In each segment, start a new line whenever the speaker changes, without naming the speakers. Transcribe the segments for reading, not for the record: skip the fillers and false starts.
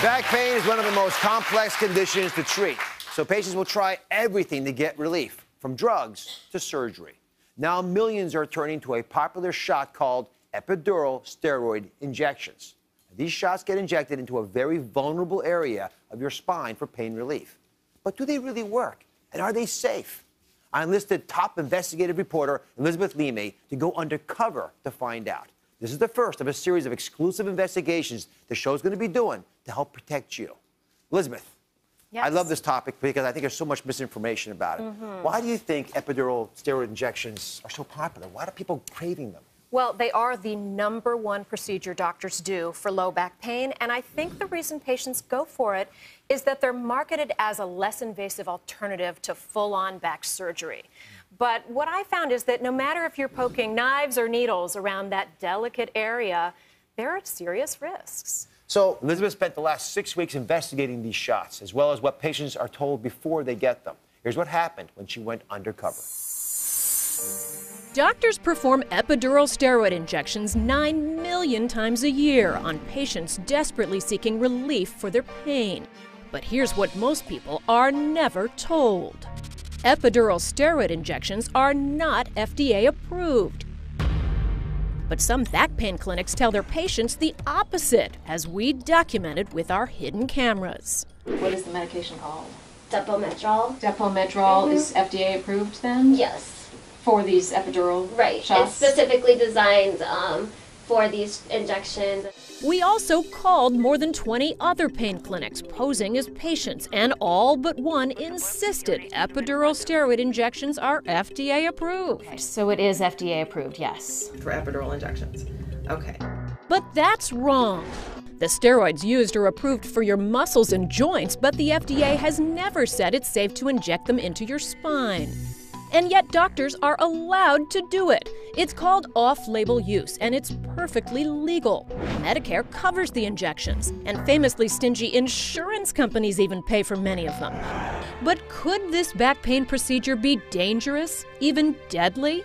Back pain is one of the most complex conditions to treat, so patients will try everything to get relief, from drugs to surgery. Now millions are turning to a popular shot called Epidural Steroid injections. These shots get injected into a very vulnerable area of your spine for pain relief. But do they really work? And are they safe? I enlisted top investigative reporter Elizabeth Leamy to go undercover to find out. This is the first of a series of exclusive investigations the show's going to be doing to help protect you. Elizabeth, yes. I love this topic because I think there's so much misinformation about it. Why do you think epidural steroid injections are so popular? Why are people craving them?
Well, they are the #1 procedure doctors do for low back pain, and I think the reason patients go for it is that they're marketed as a less invasive alternative to full-on back surgery. But what I found is that no matter if you're poking knives or needles around that delicate area, there are serious risks.
So Elizabeth spent the last 6 weeks investigating these shots, as well as what patients are told before they get them. Here's what happened when she went undercover.
Doctors perform epidural steroid injections 9 million times a year on patients desperately seeking relief for their pain. But here's what most people are never told. Epidural steroid injections are not FDA approved. But some back pain clinics tell their patients the opposite, as we documented with our hidden cameras.
What is the medication called?
Depo-Medrol.
Depo-Medrol is FDA approved then?
Yes.
For these epidural
Right.
shots?
It's specifically designed for these injections.
We also called more than 20 other pain clinics posing as patients, and all but one insisted epidural steroid injections are FDA approved.
So it is FDA approved, yes.
For epidural injections. Okay.
But that's wrong. The steroids used are approved for your muscles and joints, but the FDA has never said it's safe to inject them into your spine. And yet doctors are allowed to do it. It's called off-label use, and it's perfectly legal. Medicare covers the injections, and famously stingy insurance companies even pay for many of them. But could this back pain procedure be dangerous, even deadly?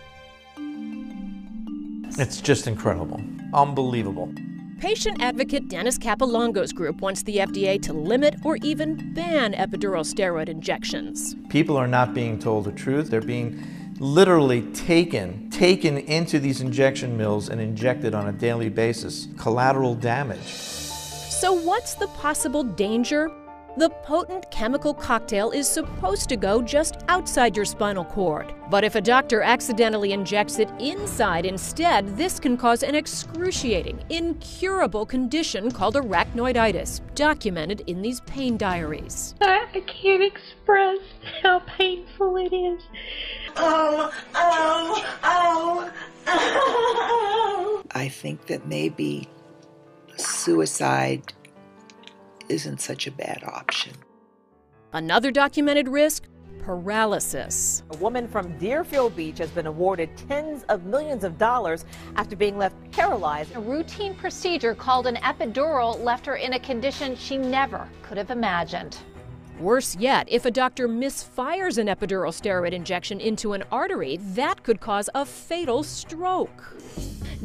It's just incredible. Unbelievable.
Patient advocate Dennis Capolongo's group wants the FDA to limit or even ban epidural steroid injections.
People are not being told the truth. They're being literally taken into these injection mills and injected on a daily basis. Collateral damage.
So what's the possible danger? The potent chemical cocktail is supposed to go just outside your spinal cord. But if a doctor accidentally injects it inside instead, this can cause an excruciating, incurable condition called arachnoiditis, documented in these pain diaries.
I can't express how painful it is.
I think that maybe suicide isn't such a bad option.
Another documented risk, paralysis.
A woman from Deerfield Beach has been awarded tens of millions of dollars after being left paralyzed.
A routine procedure called an epidural left her in a condition she never could have imagined.
Worse yet, if a doctor misfires an epidural steroid injection into an artery, that could cause a fatal stroke.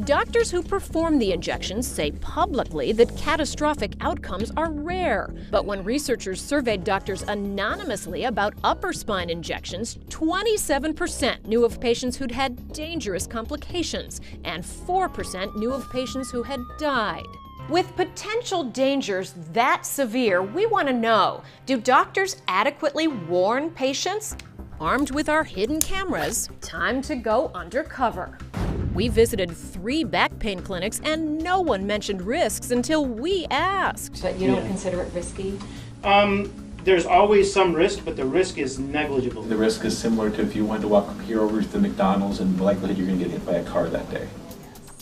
Doctors who perform the injections say publicly that catastrophic outcomes are rare. But when researchers surveyed doctors anonymously about upper spine injections, 27% knew of patients who'd had dangerous complications, and 4% knew of patients who had died. With potential dangers that severe, we want to know, do doctors adequately warn patients? Armed with our hidden cameras, time to go undercover. We visited 3 back pain clinics and no one mentioned risks until we asked.
But you don't consider it risky?
There's always some risk, but the risk is negligible.
The risk is similar to if you wanted to walk from here over to the McDonald's and the likelihood you're going to get hit by a car that day.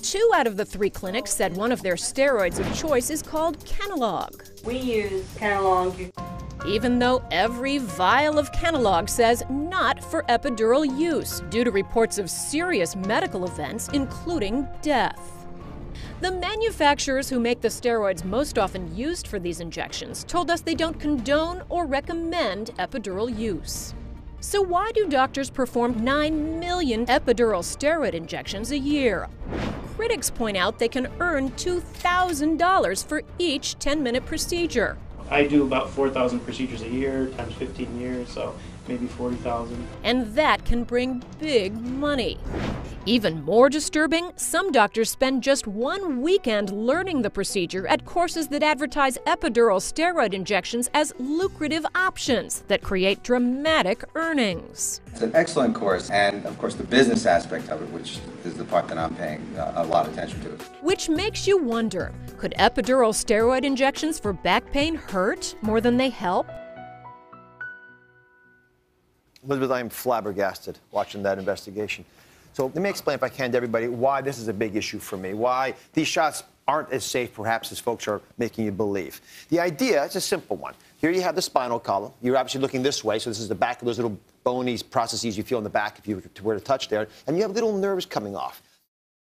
2 out of the 3 clinics said one of their steroids of choice is called Kenalog.
We use Kenalog.
Even though every vial of Kenalog says not for epidural use due to reports of serious medical events, including death. The manufacturers who make the steroids most often used for these injections told us they don't condone or recommend epidural use. So why do doctors perform 9 million epidural steroid injections a year? critics point out they can earn $2,000 for each 10-minute procedure.
I do about 4,000 procedures a year times 15 years, so maybe 40,000.
And that can bring big money. Even more disturbing, some doctors spend just one weekend learning the procedure at courses that advertise epidural steroid injections as lucrative options that create dramatic earnings.
It's an excellent course, and of course the business aspect of it, which is the part that I'm paying a lot of attention to.
Which makes you wonder, could epidural steroid injections for back pain hurt more than they help?
Elizabeth, I'm flabbergasted watching that investigation. So let me explain, if I can, to everybody why this is a big issue for me, why these shots aren't as safe, perhaps, as folks are making you believe. The idea is a simple one. Here you have the spinal column. You're obviously looking this way, so this is the back of those little bony processes you feel in the back if you were to touch there. And you have little nerves coming off.